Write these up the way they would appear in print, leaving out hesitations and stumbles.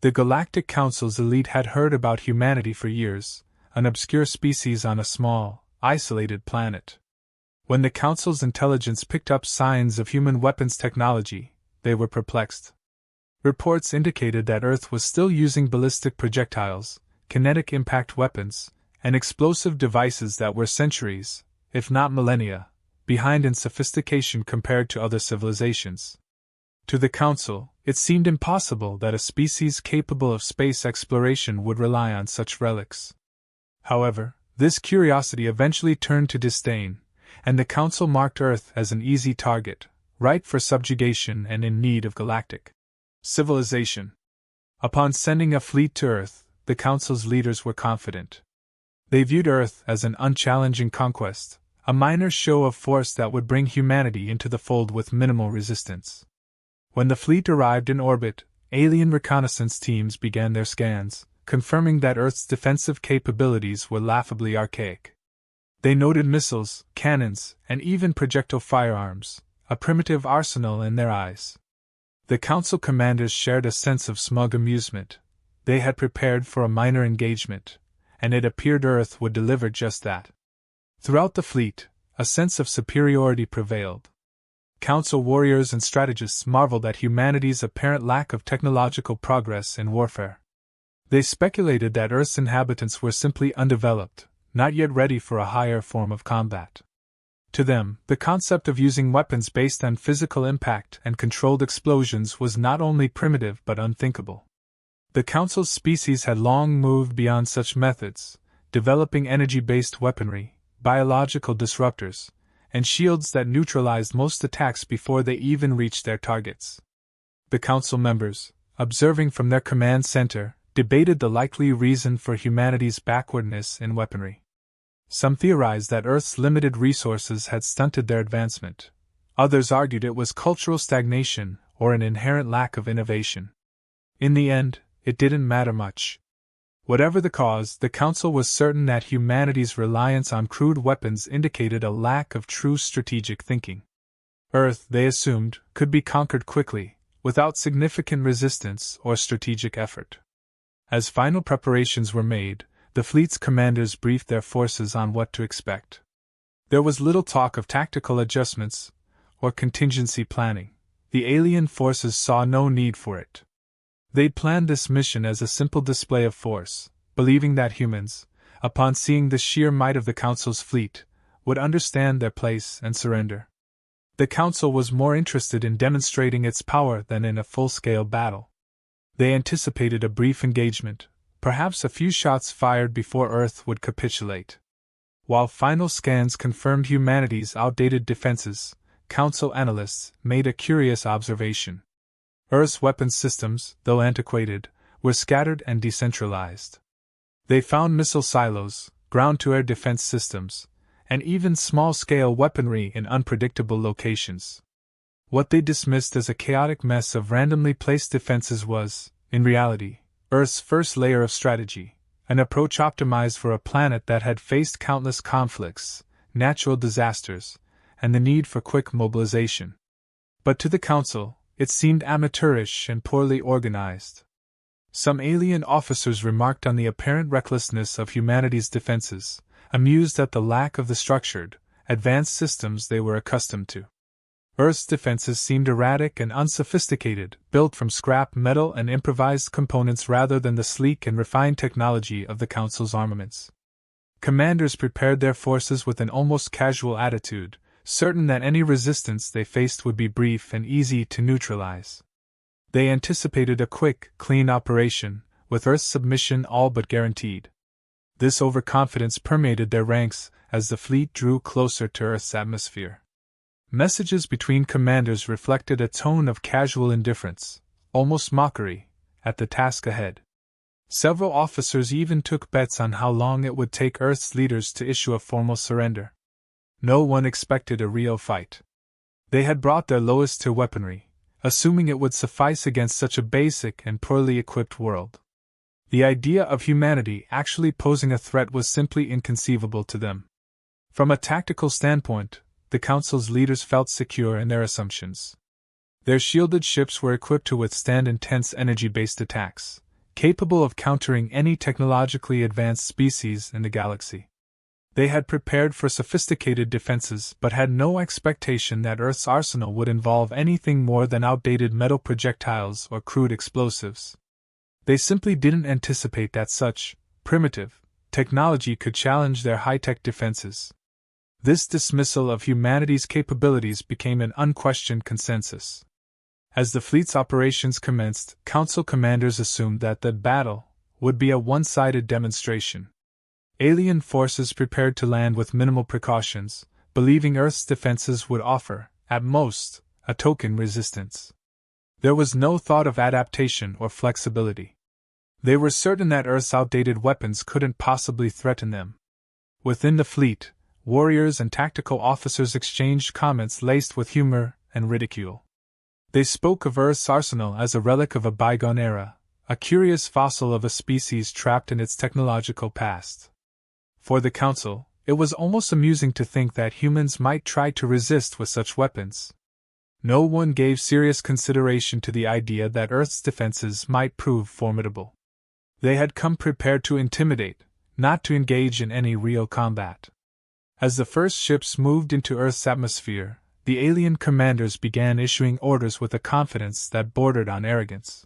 The Galactic Council's elite had heard about humanity for years, an obscure species on a small, isolated planet. When the Council's intelligence picked up signs of human weapons technology, they were perplexed. Reports indicated that Earth was still using ballistic projectiles, kinetic impact weapons, and explosive devices that were centuries, if not millennia, behind in sophistication compared to other civilizations. To the Council, it seemed impossible that a species capable of space exploration would rely on such relics. However, this curiosity eventually turned to disdain, and the Council marked Earth as an easy target, ripe for subjugation and in need of galactic civilization. Upon sending a fleet to Earth, the Council's leaders were confident. They viewed Earth as an unchallenging conquest, a minor show of force that would bring humanity into the fold with minimal resistance. When the fleet arrived in orbit, alien reconnaissance teams began their scans, confirming that Earth's defensive capabilities were laughably archaic. They noted missiles, cannons, and even projectile firearms, a primitive arsenal in their eyes. The Council commanders shared a sense of smug amusement. They had prepared for a minor engagement, and it appeared Earth would deliver just that. Throughout the fleet, a sense of superiority prevailed. Council warriors and strategists marveled at humanity's apparent lack of technological progress in warfare. They speculated that Earth's inhabitants were simply undeveloped, not yet ready for a higher form of combat. To them, the concept of using weapons based on physical impact and controlled explosions was not only primitive but unthinkable. The Council's species had long moved beyond such methods, developing energy-based weaponry, biological disruptors, and shields that neutralized most attacks before they even reached their targets. The Council members, observing from their command center, debated the likely reason for humanity's backwardness in weaponry. Some theorized that Earth's limited resources had stunted their advancement. Others argued it was cultural stagnation or an inherent lack of innovation. In the end, it didn't matter much. Whatever the cause, the Council was certain that humanity's reliance on crude weapons indicated a lack of true strategic thinking. Earth, they assumed, could be conquered quickly, without significant resistance or strategic effort. As final preparations were made, the fleet's commanders briefed their forces on what to expect. There was little talk of tactical adjustments or contingency planning. The alien forces saw no need for it. They'd planned this mission as a simple display of force, believing that humans, upon seeing the sheer might of the Council's fleet, would understand their place and surrender. The Council was more interested in demonstrating its power than in a full-scale battle. They anticipated a brief engagement, perhaps a few shots fired before Earth would capitulate. While final scans confirmed humanity's outdated defenses, Council analysts made a curious observation. Earth's weapons systems, though antiquated, were scattered and decentralized. They found missile silos, ground-to-air defense systems, and even small-scale weaponry in unpredictable locations. What they dismissed as a chaotic mess of randomly placed defenses was, in reality, Earth's first layer of strategy, an approach optimized for a planet that had faced countless conflicts, natural disasters, and the need for quick mobilization. But to the Council, it seemed amateurish and poorly organized. Some alien officers remarked on the apparent recklessness of humanity's defenses, amused at the lack of the structured, advanced systems they were accustomed to. Earth's defenses seemed erratic and unsophisticated, built from scrap metal and improvised components rather than the sleek and refined technology of the Council's armaments. Commanders prepared their forces with an almost casual attitude, certain that any resistance they faced would be brief and easy to neutralize. They anticipated a quick, clean operation, with Earth's submission all but guaranteed. This overconfidence permeated their ranks as the fleet drew closer to Earth's atmosphere. Messages between commanders reflected a tone of casual indifference, almost mockery, at the task ahead. Several officers even took bets on how long it would take Earth's leaders to issue a formal surrender. No one expected a real fight. They had brought their lowest-tier weaponry, assuming it would suffice against such a basic and poorly equipped world. The idea of humanity actually posing a threat was simply inconceivable to them. From a tactical standpoint, the Council's leaders felt secure in their assumptions. Their shielded ships were equipped to withstand intense energy-based attacks, capable of countering any technologically advanced species in the galaxy. They had prepared for sophisticated defenses but had no expectation that Earth's arsenal would involve anything more than outdated metal projectiles or crude explosives. They simply didn't anticipate that such primitive technology could challenge their high-tech defenses. This dismissal of humanity's capabilities became an unquestioned consensus. As the fleet's operations commenced, Council commanders assumed that the battle would be a one-sided demonstration. Alien forces prepared to land with minimal precautions, believing Earth's defenses would offer, at most, a token resistance. There was no thought of adaptation or flexibility. They were certain that Earth's outdated weapons couldn't possibly threaten them. Within the fleet, warriors and tactical officers exchanged comments laced with humor and ridicule. They spoke of Earth's arsenal as a relic of a bygone era, a curious fossil of a species trapped in its technological past. For the Council, it was almost amusing to think that humans might try to resist with such weapons. No one gave serious consideration to the idea that Earth's defenses might prove formidable. They had come prepared to intimidate, not to engage in any real combat. As the first ships moved into Earth's atmosphere, the alien commanders began issuing orders with a confidence that bordered on arrogance.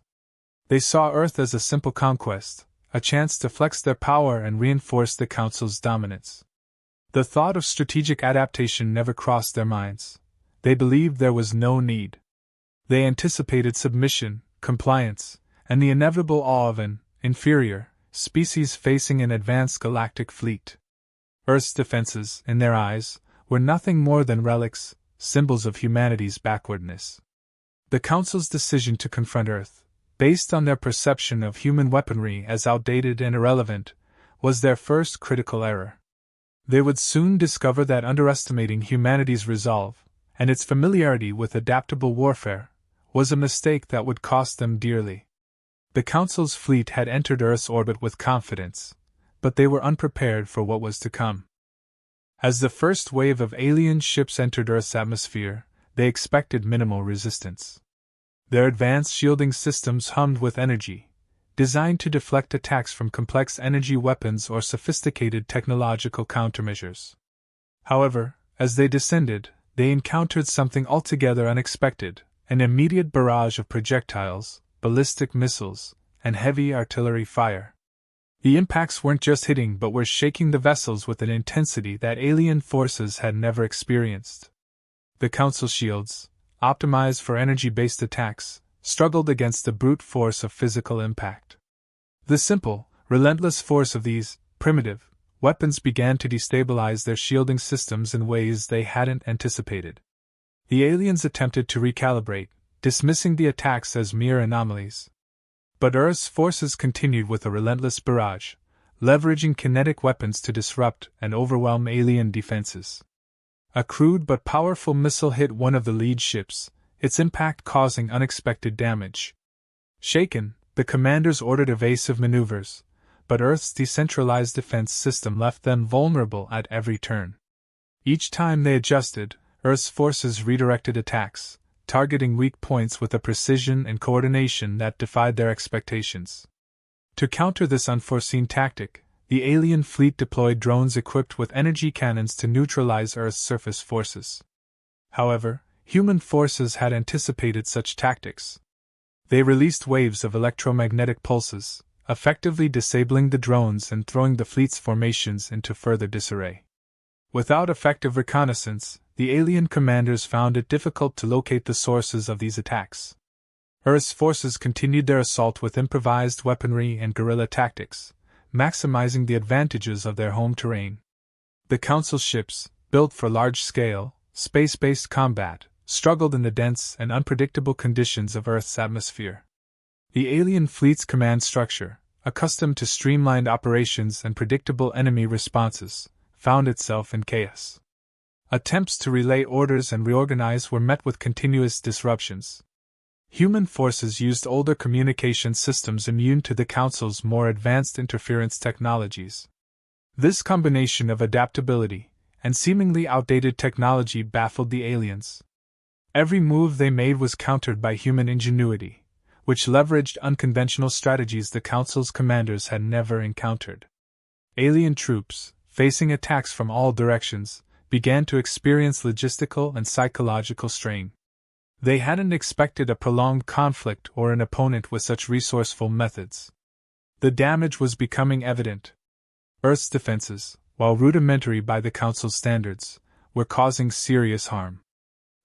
They saw Earth as a simple conquest, a chance to flex their power and reinforce the Council's dominance. The thought of strategic adaptation never crossed their minds. They believed there was no need. They anticipated submission, compliance, and the inevitable awe of an inferior species facing an advanced galactic fleet. Earth's defenses, in their eyes, were nothing more than relics, symbols of humanity's backwardness. The Council's decision to confront Earth, based on their perception of human weaponry as outdated and irrelevant, was their first critical error. They would soon discover that underestimating humanity's resolve, and its familiarity with adaptable warfare, was a mistake that would cost them dearly. The Council's fleet had entered Earth's orbit with confidence, but they were unprepared for what was to come. As the first wave of alien ships entered Earth's atmosphere, they expected minimal resistance. Their advanced shielding systems hummed with energy, designed to deflect attacks from complex energy weapons or sophisticated technological countermeasures. However, as they descended, they encountered something altogether unexpected: an immediate barrage of projectiles, ballistic missiles, and heavy artillery fire. The impacts weren't just hitting but were shaking the vessels with an intensity that alien forces had never experienced. The Council shields, optimized for energy-based attacks, struggled against the brute force of physical impact. The simple, relentless force of these primitive weapons began to destabilize their shielding systems in ways they hadn't anticipated. The aliens attempted to recalibrate, dismissing the attacks as mere anomalies. But Earth's forces continued with a relentless barrage, leveraging kinetic weapons to disrupt and overwhelm alien defenses. A crude but powerful missile hit one of the lead ships, its impact causing unexpected damage. Shaken, the commanders ordered evasive maneuvers, but Earth's decentralized defense system left them vulnerable at every turn. Each time they adjusted, Earth's forces redirected attacks, targeting weak points with a precision and coordination that defied their expectations. To counter this unforeseen tactic, the alien fleet deployed drones equipped with energy cannons to neutralize Earth's surface forces. However, human forces had anticipated such tactics. They released waves of electromagnetic pulses, effectively disabling the drones and throwing the fleet's formations into further disarray. Without effective reconnaissance, the alien commanders found it difficult to locate the sources of these attacks. Earth's forces continued their assault with improvised weaponry and guerrilla tactics, maximizing the advantages of their home terrain. The Council ships, built for large-scale, space-based combat, struggled in the dense and unpredictable conditions of Earth's atmosphere. The alien fleet's command structure, accustomed to streamlined operations and predictable enemy responses, found itself in chaos. Attempts to relay orders and reorganize were met with continuous disruptions. Human forces used older communication systems immune to the Council's more advanced interference technologies. This combination of adaptability and seemingly outdated technology baffled the aliens. Every move they made was countered by human ingenuity, which leveraged unconventional strategies the Council's commanders had never encountered. Alien troops, facing attacks from all directions, began to experience logistical and psychological strain. They hadn't expected a prolonged conflict or an opponent with such resourceful methods. The damage was becoming evident. Earth's defenses, while rudimentary by the Council's standards, were causing serious harm.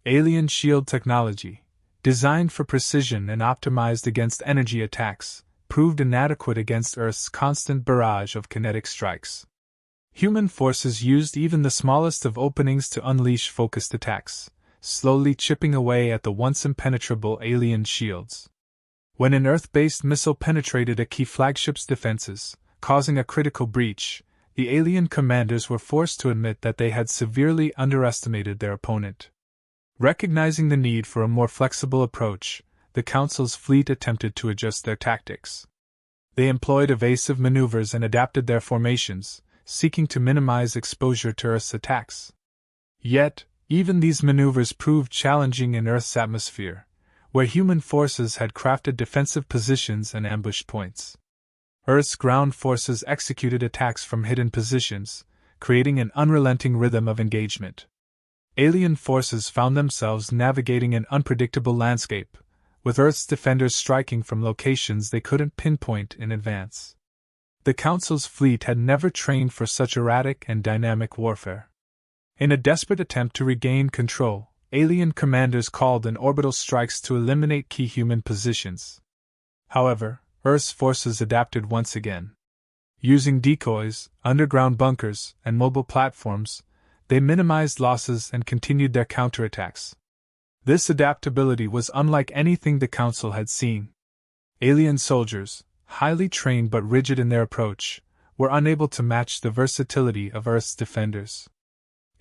Alien shield technology, designed for precision and optimized against energy attacks, proved inadequate against Earth's constant barrage of kinetic strikes. Human forces used even the smallest of openings to unleash focused attacks, slowly chipping away at the once impenetrable alien shields. When an Earth-based missile penetrated a key flagship's defenses, causing a critical breach, the alien commanders were forced to admit that they had severely underestimated their opponent. Recognizing the need for a more flexible approach, the Council's fleet attempted to adjust their tactics. They employed evasive maneuvers and adapted their formations, seeking to minimize exposure to Earth's attacks. Yet, even these maneuvers proved challenging in Earth's atmosphere, where human forces had crafted defensive positions and ambush points. Earth's ground forces executed attacks from hidden positions, creating an unrelenting rhythm of engagement. Alien forces found themselves navigating an unpredictable landscape, with Earth's defenders striking from locations they couldn't pinpoint in advance. The Council's fleet had never trained for such erratic and dynamic warfare. In a desperate attempt to regain control, alien commanders called in orbital strikes to eliminate key human positions. However, Earth's forces adapted once again. Using decoys, underground bunkers, and mobile platforms, they minimized losses and continued their counterattacks. This adaptability was unlike anything the Council had seen. Alien soldiers, highly trained but rigid in their approach, were unable to match the versatility of Earth's defenders.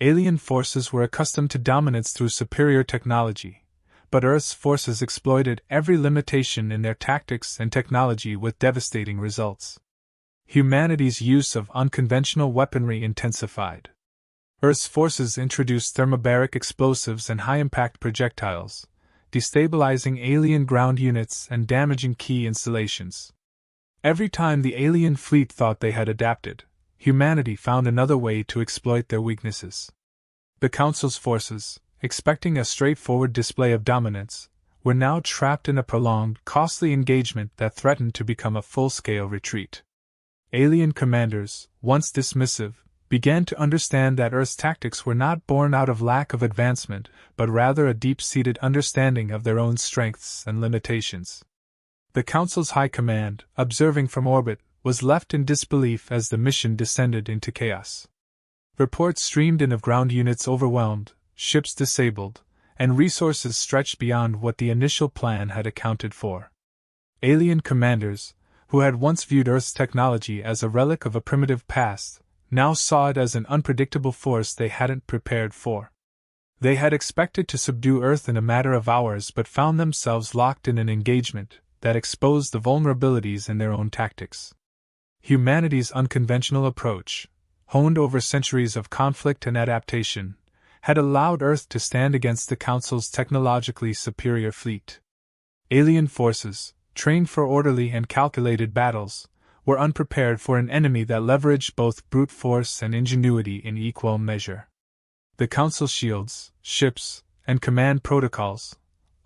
Alien forces were accustomed to dominance through superior technology, but Earth's forces exploited every limitation in their tactics and technology with devastating results. Humanity's use of unconventional weaponry intensified. Earth's forces introduced thermobaric explosives and high-impact projectiles, destabilizing alien ground units and damaging key installations. Every time the alien fleet thought they had adapted, humanity found another way to exploit their weaknesses. The Council's forces, expecting a straightforward display of dominance, were now trapped in a prolonged, costly engagement that threatened to become a full-scale retreat. Alien commanders, once dismissive, began to understand that Earth's tactics were not born out of lack of advancement, but rather a deep-seated understanding of their own strengths and limitations. The Council's high command, observing from orbit, was left in disbelief as the mission descended into chaos. Reports streamed in of ground units overwhelmed, ships disabled, and resources stretched beyond what the initial plan had accounted for. Alien commanders, who had once viewed Earth's technology as a relic of a primitive past, now saw it as an unpredictable force they hadn't prepared for. They had expected to subdue Earth in a matter of hours but found themselves locked in an engagement that exposed the vulnerabilities in their own tactics. Humanity's unconventional approach, honed over centuries of conflict and adaptation, had allowed Earth to stand against the Council's technologically superior fleet. Alien forces, trained for orderly and calculated battles, were unprepared for an enemy that leveraged both brute force and ingenuity in equal measure. The Council's shields, ships, and command protocols,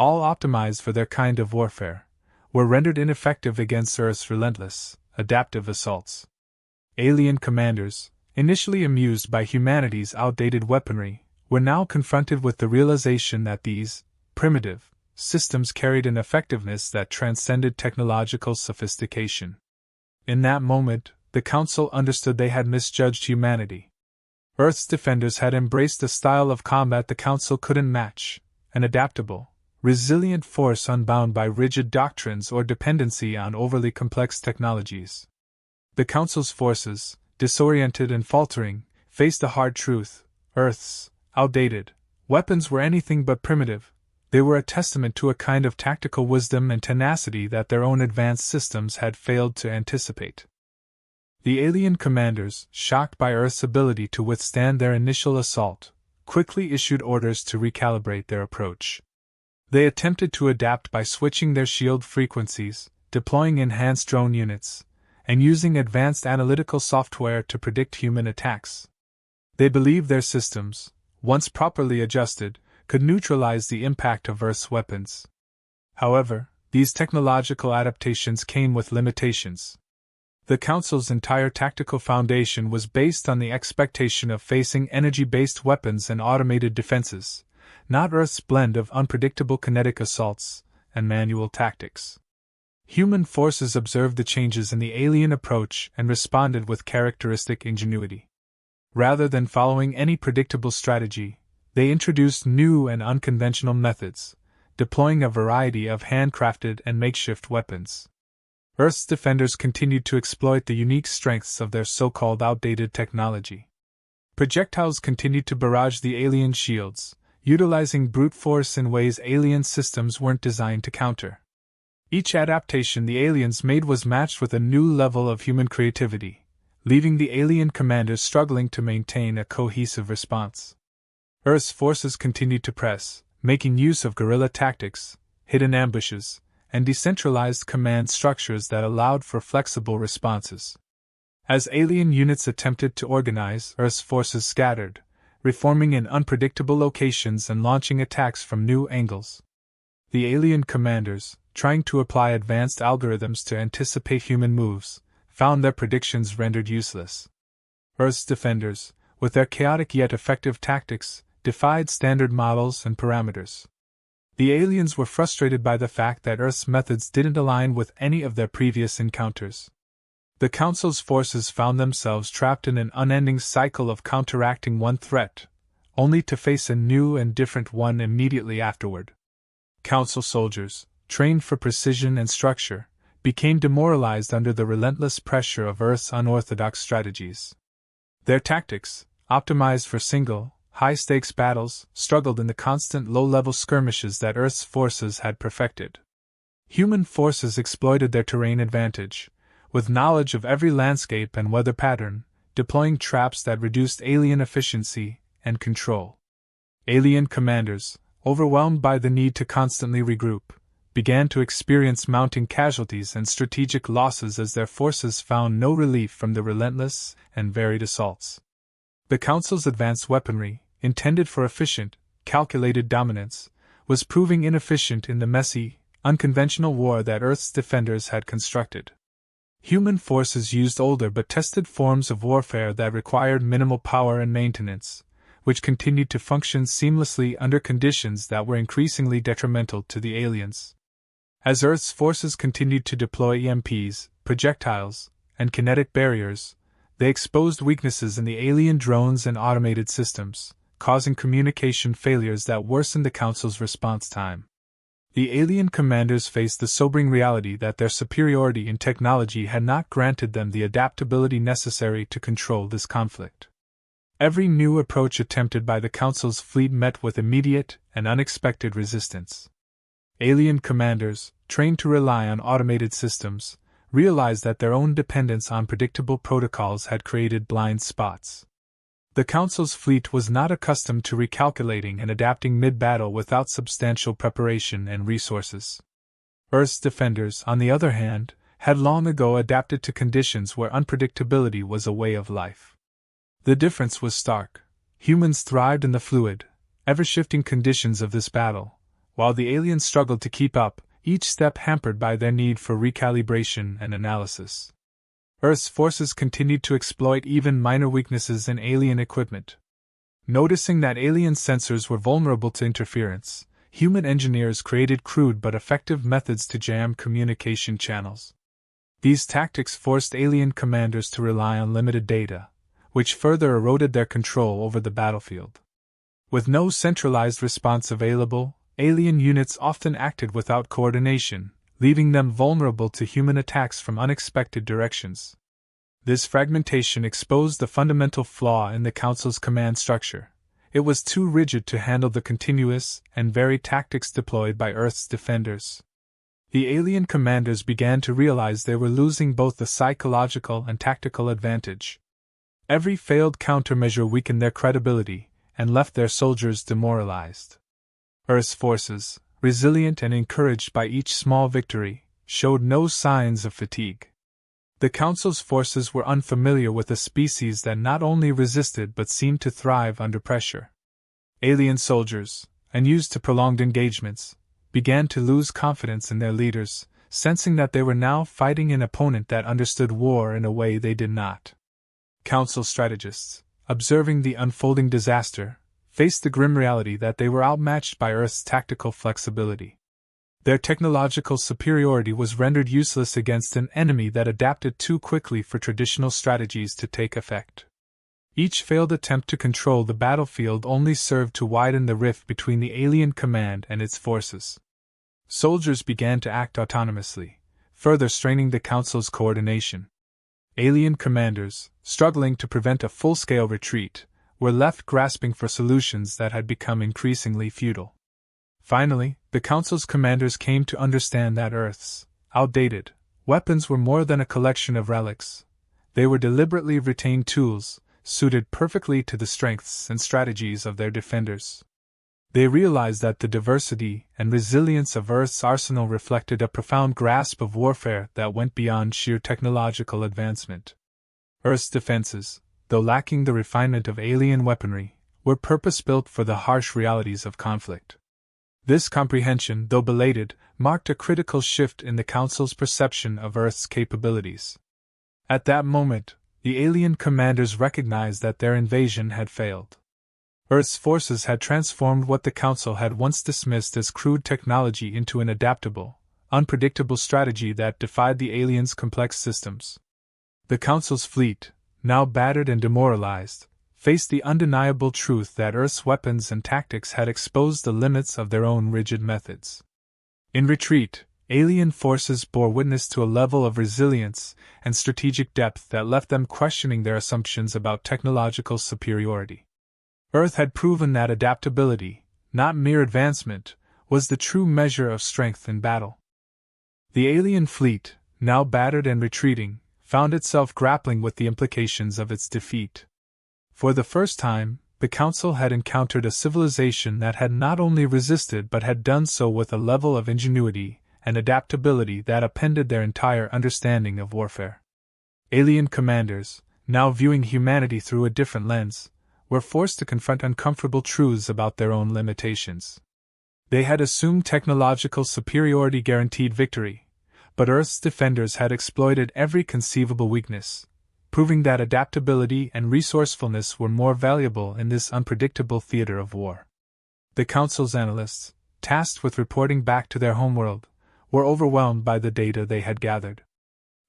all optimized for their kind of warfare, were rendered ineffective against Earth's relentless, adaptive assaults. Alien commanders, initially amused by humanity's outdated weaponry, were now confronted with the realization that these primitive systems carried an effectiveness that transcended technological sophistication. In that moment, the Council understood they had misjudged humanity. Earth's defenders had embraced a style of combat the Council couldn't match, an adaptable, resilient force unbound by rigid doctrines or dependency on overly complex technologies. The Council's forces, disoriented and faltering, faced a hard truth: Earth's outdated weapons were anything but primitive. They were a testament to a kind of tactical wisdom and tenacity that their own advanced systems had failed to anticipate. The alien commanders, shocked by Earth's ability to withstand their initial assault, quickly issued orders to recalibrate their approach. They attempted to adapt by switching their shield frequencies, deploying enhanced drone units, and using advanced analytical software to predict human attacks. They believed their systems, once properly adjusted, could neutralize the impact of Earth's weapons. However, these technological adaptations came with limitations. The Council's entire tactical foundation was based on the expectation of facing energy-based weapons and automated defenses, not Earth's blend of unpredictable kinetic assaults and manual tactics. Human forces observed the changes in the alien approach and responded with characteristic ingenuity. Rather than following any predictable strategy, they introduced new and unconventional methods, deploying a variety of handcrafted and makeshift weapons. Earth's defenders continued to exploit the unique strengths of their so-called outdated technology. Projectiles continued to barrage the alien shields, utilizing brute force in ways alien systems weren't designed to counter. Each adaptation the aliens made was matched with a new level of human creativity, leaving the alien commanders struggling to maintain a cohesive response. Earth's forces continued to press, making use of guerrilla tactics, hidden ambushes, and decentralized command structures that allowed for flexible responses. As alien units attempted to organize, Earth's forces scattered, reforming in unpredictable locations and launching attacks from new angles. The alien commanders, trying to apply advanced algorithms to anticipate human moves, found their predictions rendered useless. Earth's defenders, with their chaotic yet effective tactics, defied standard models and parameters. The aliens were frustrated by the fact that Earth's methods didn't align with any of their previous encounters. The Council's forces found themselves trapped in an unending cycle of counteracting one threat, only to face a new and different one immediately afterward. Council soldiers, trained for precision and structure, became demoralized under the relentless pressure of Earth's unorthodox strategies. Their tactics, optimized for single, high-stakes battles, struggled in the constant low-level skirmishes that Earth's forces had perfected. Human forces exploited their terrain advantage, with knowledge of every landscape and weather pattern, deploying traps that reduced alien efficiency and control. Alien commanders, overwhelmed by the need to constantly regroup, began to experience mounting casualties and strategic losses as their forces found no relief from the relentless and varied assaults. The Council's advanced weaponry, intended for efficient, calculated dominance, was proving inefficient in the messy, unconventional war that Earth's defenders had constructed. Human forces used older but tested forms of warfare that required minimal power and maintenance, which continued to function seamlessly under conditions that were increasingly detrimental to the aliens. As Earth's forces continued to deploy EMPs, projectiles, and kinetic barriers, they exposed weaknesses in the alien drones and automated systems, causing communication failures that worsened the Council's response time. The alien commanders faced the sobering reality that their superiority in technology had not granted them the adaptability necessary to control this conflict. Every new approach attempted by the Council's fleet met with immediate and unexpected resistance. Alien commanders, trained to rely on automated systems, realized that their own dependence on predictable protocols had created blind spots. The Council's fleet was not accustomed to recalculating and adapting mid-battle without substantial preparation and resources. Earth's defenders, on the other hand, had long ago adapted to conditions where unpredictability was a way of life. The difference was stark. Humans thrived in the fluid, ever-shifting conditions of this battle, while the aliens struggled to keep up, each step hampered by their need for recalibration and analysis. Earth's forces continued to exploit even minor weaknesses in alien equipment. Noticing that alien sensors were vulnerable to interference, human engineers created crude but effective methods to jam communication channels. These tactics forced alien commanders to rely on limited data, which further eroded their control over the battlefield. With no centralized response available, alien units often acted without coordination, leaving them vulnerable to human attacks from unexpected directions. This fragmentation exposed the fundamental flaw in the Council's command structure. It was too rigid to handle the continuous and varied tactics deployed by Earth's defenders. The alien commanders began to realize they were losing both the psychological and tactical advantage. Every failed countermeasure weakened their credibility and left their soldiers demoralized. Earth's forces, resilient and encouraged by each small victory, showed no signs of fatigue. The Council's forces were unfamiliar with a species that not only resisted but seemed to thrive under pressure. Alien soldiers, unused to prolonged engagements, began to lose confidence in their leaders, sensing that they were now fighting an opponent that understood war in a way they did not. Council strategists, observing the unfolding disaster, faced the grim reality that they were outmatched by Earth's tactical flexibility. Their technological superiority was rendered useless against an enemy that adapted too quickly for traditional strategies to take effect. Each failed attempt to control the battlefield only served to widen the rift between the alien command and its forces. Soldiers began to act autonomously, further straining the Council's coordination. Alien commanders, struggling to prevent a full-scale retreat, were left grasping for solutions that had become increasingly futile. Finally, the Council's commanders came to understand that Earth's outdated weapons were more than a collection of relics. They were deliberately retained tools, suited perfectly to the strengths and strategies of their defenders. They realized that the diversity and resilience of Earth's arsenal reflected a profound grasp of warfare that went beyond sheer technological advancement. Earth's defenses, though lacking the refinement of alien weaponry, were purpose-built for the harsh realities of conflict. This comprehension, though belated, marked a critical shift in the Council's perception of Earth's capabilities. At that moment, the alien commanders recognized that their invasion had failed. Earth's forces had transformed what the Council had once dismissed as crude technology into an adaptable, unpredictable strategy that defied the aliens' complex systems. The Council's fleet, now battered and demoralized, faced the undeniable truth that Earth's weapons and tactics had exposed the limits of their own rigid methods. In retreat, alien forces bore witness to a level of resilience and strategic depth that left them questioning their assumptions about technological superiority. Earth had proven that adaptability, not mere advancement, was the true measure of strength in battle. The alien fleet, now battered and retreating, found itself grappling with the implications of its defeat. For the first time, the Council had encountered a civilization that had not only resisted but had done so with a level of ingenuity and adaptability that upended their entire understanding of warfare. Alien commanders, now viewing humanity through a different lens, were forced to confront uncomfortable truths about their own limitations. They had assumed technological superiority guaranteed victory, but Earth's defenders had exploited every conceivable weakness, proving that adaptability and resourcefulness were more valuable in this unpredictable theater of war. The Council's analysts, tasked with reporting back to their homeworld, were overwhelmed by the data they had gathered.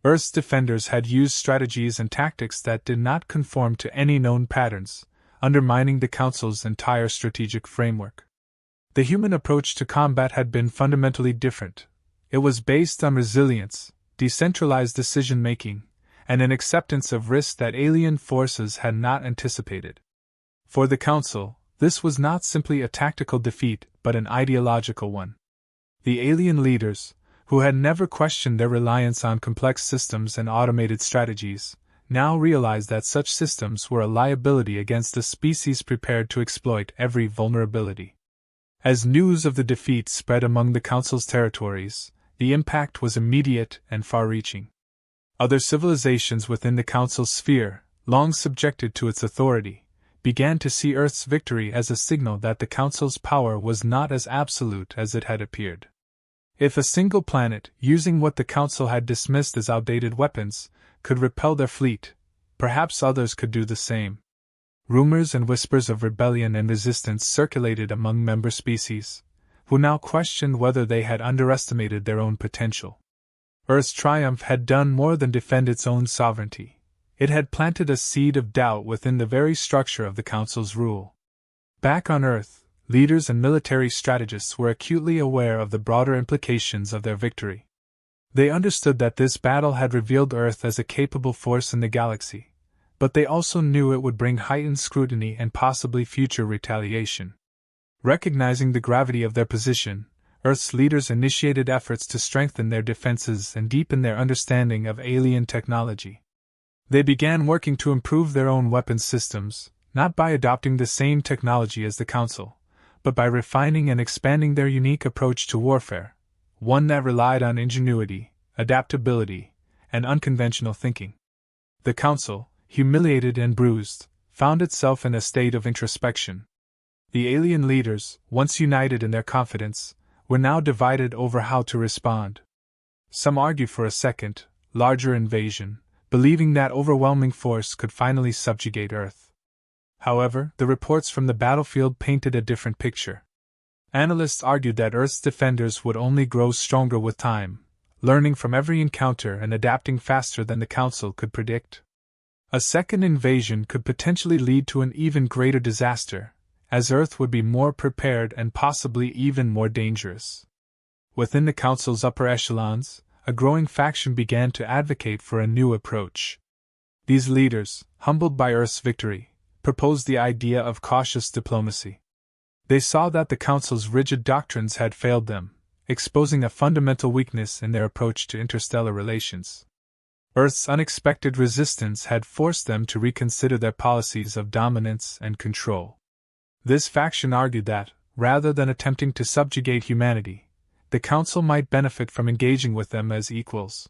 Earth's defenders had used strategies and tactics that did not conform to any known patterns, undermining the Council's entire strategic framework. The human approach to combat had been fundamentally different. It was based on resilience, decentralized decision-making, and an acceptance of risk that alien forces had not anticipated. For the Council, this was not simply a tactical defeat but an ideological one. The alien leaders, who had never questioned their reliance on complex systems and automated strategies, now realized that such systems were a liability against a species prepared to exploit every vulnerability. As news of the defeat spread among the Council's territories, the impact was immediate and far-reaching. Other civilizations within the Council's sphere, long subjected to its authority, began to see Earth's victory as a signal that the Council's power was not as absolute as it had appeared. If a single planet, using what the Council had dismissed as outdated weapons, could repel their fleet, perhaps others could do the same. Rumors and whispers of rebellion and resistance circulated among member species, who now questioned whether they had underestimated their own potential. Earth's triumph had done more than defend its own sovereignty. It had planted a seed of doubt within the very structure of the Council's rule. Back on Earth, leaders and military strategists were acutely aware of the broader implications of their victory. They understood that this battle had revealed Earth as a capable force in the galaxy, but they also knew it would bring heightened scrutiny and possibly future retaliation. Recognizing the gravity of their position, Earth's leaders initiated efforts to strengthen their defenses and deepen their understanding of alien technology. They began working to improve their own weapons systems, not by adopting the same technology as the Council, but by refining and expanding their unique approach to warfare, one that relied on ingenuity, adaptability, and unconventional thinking. The Council, humiliated and bruised, found itself in a state of introspection. The alien leaders, once united in their confidence, were now divided over how to respond. Some argued for a second, larger invasion, believing that overwhelming force could finally subjugate Earth. However, the reports from the battlefield painted a different picture. Analysts argued that Earth's defenders would only grow stronger with time, learning from every encounter and adapting faster than the Council could predict. A second invasion could potentially lead to an even greater disaster, as Earth would be more prepared and possibly even more dangerous. Within the Council's upper echelons, a growing faction began to advocate for a new approach. These leaders, humbled by Earth's victory, proposed the idea of cautious diplomacy. They saw that the Council's rigid doctrines had failed them, exposing a fundamental weakness in their approach to interstellar relations. Earth's unexpected resistance had forced them to reconsider their policies of dominance and control. This faction argued that, rather than attempting to subjugate humanity, the Council might benefit from engaging with them as equals.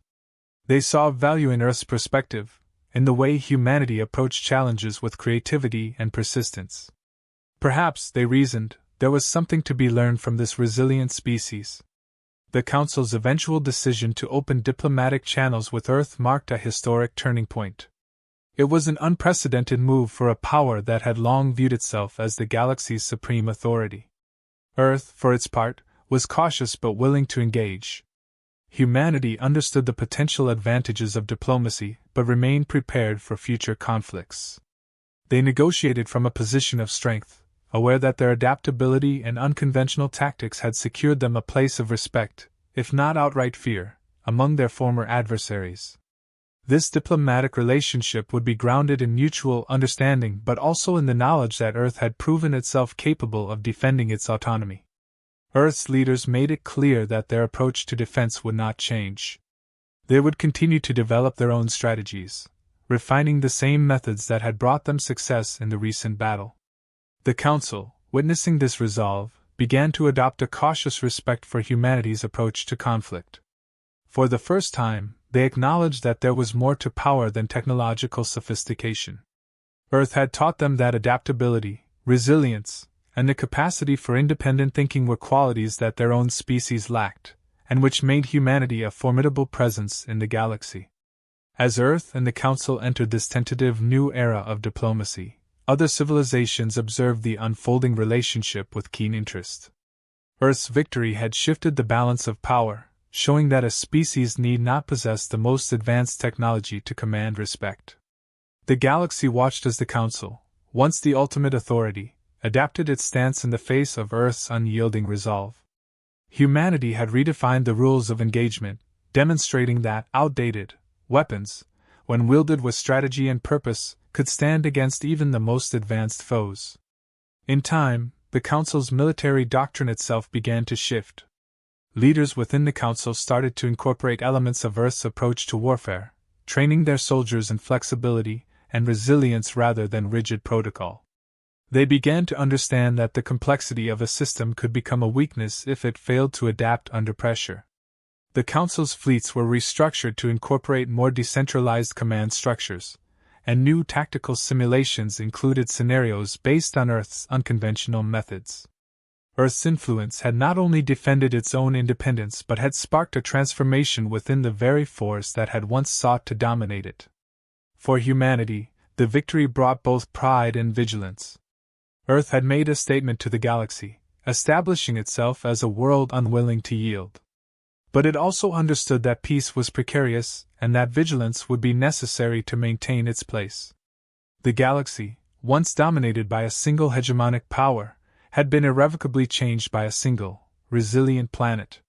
They saw value in Earth's perspective, in the way humanity approached challenges with creativity and persistence. Perhaps, they reasoned, there was something to be learned from this resilient species. The Council's eventual decision to open diplomatic channels with Earth marked a historic turning point. It was an unprecedented move for a power that had long viewed itself as the galaxy's supreme authority. Earth, for its part, was cautious but willing to engage. Humanity understood the potential advantages of diplomacy but remained prepared for future conflicts. They negotiated from a position of strength, aware that their adaptability and unconventional tactics had secured them a place of respect, if not outright fear, among their former adversaries. This diplomatic relationship would be grounded in mutual understanding but also in the knowledge that Earth had proven itself capable of defending its autonomy. Earth's leaders made it clear that their approach to defense would not change. They would continue to develop their own strategies, refining the same methods that had brought them success in the recent battle. The Council, witnessing this resolve, began to adopt a cautious respect for humanity's approach to conflict. For the first time, they acknowledged that there was more to power than technological sophistication. Earth had taught them that adaptability, resilience, and the capacity for independent thinking were qualities that their own species lacked, and which made humanity a formidable presence in the galaxy. As Earth and the Council entered this tentative new era of diplomacy, other civilizations observed the unfolding relationship with keen interest. Earth's victory had shifted the balance of power, showing that a species need not possess the most advanced technology to command respect. The galaxy watched as the Council, once the ultimate authority, adapted its stance in the face of Earth's unyielding resolve. Humanity had redefined the rules of engagement, demonstrating that outdated weapons, when wielded with strategy and purpose, could stand against even the most advanced foes. In time, the Council's military doctrine itself began to shift. Leaders within the Council started to incorporate elements of Earth's approach to warfare, training their soldiers in flexibility and resilience rather than rigid protocol. They began to understand that the complexity of a system could become a weakness if it failed to adapt under pressure. The Council's fleets were restructured to incorporate more decentralized command structures, and new tactical simulations included scenarios based on Earth's unconventional methods. Earth's influence had not only defended its own independence but had sparked a transformation within the very force that had once sought to dominate it. For humanity, the victory brought both pride and vigilance. Earth had made a statement to the galaxy, establishing itself as a world unwilling to yield. But it also understood that peace was precarious and that vigilance would be necessary to maintain its place. The galaxy, once dominated by a single hegemonic power, had been irrevocably changed by a single, resilient planet.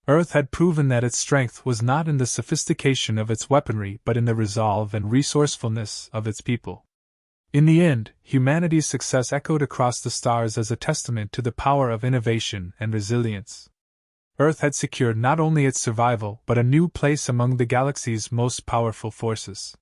Earth had proven that its strength was not in the sophistication of its weaponry but in the resolve and resourcefulness of its people. In the end, humanity's success echoed across the stars as a testament to the power of innovation and resilience. Earth had secured not only its survival but a new place among the galaxy's most powerful forces.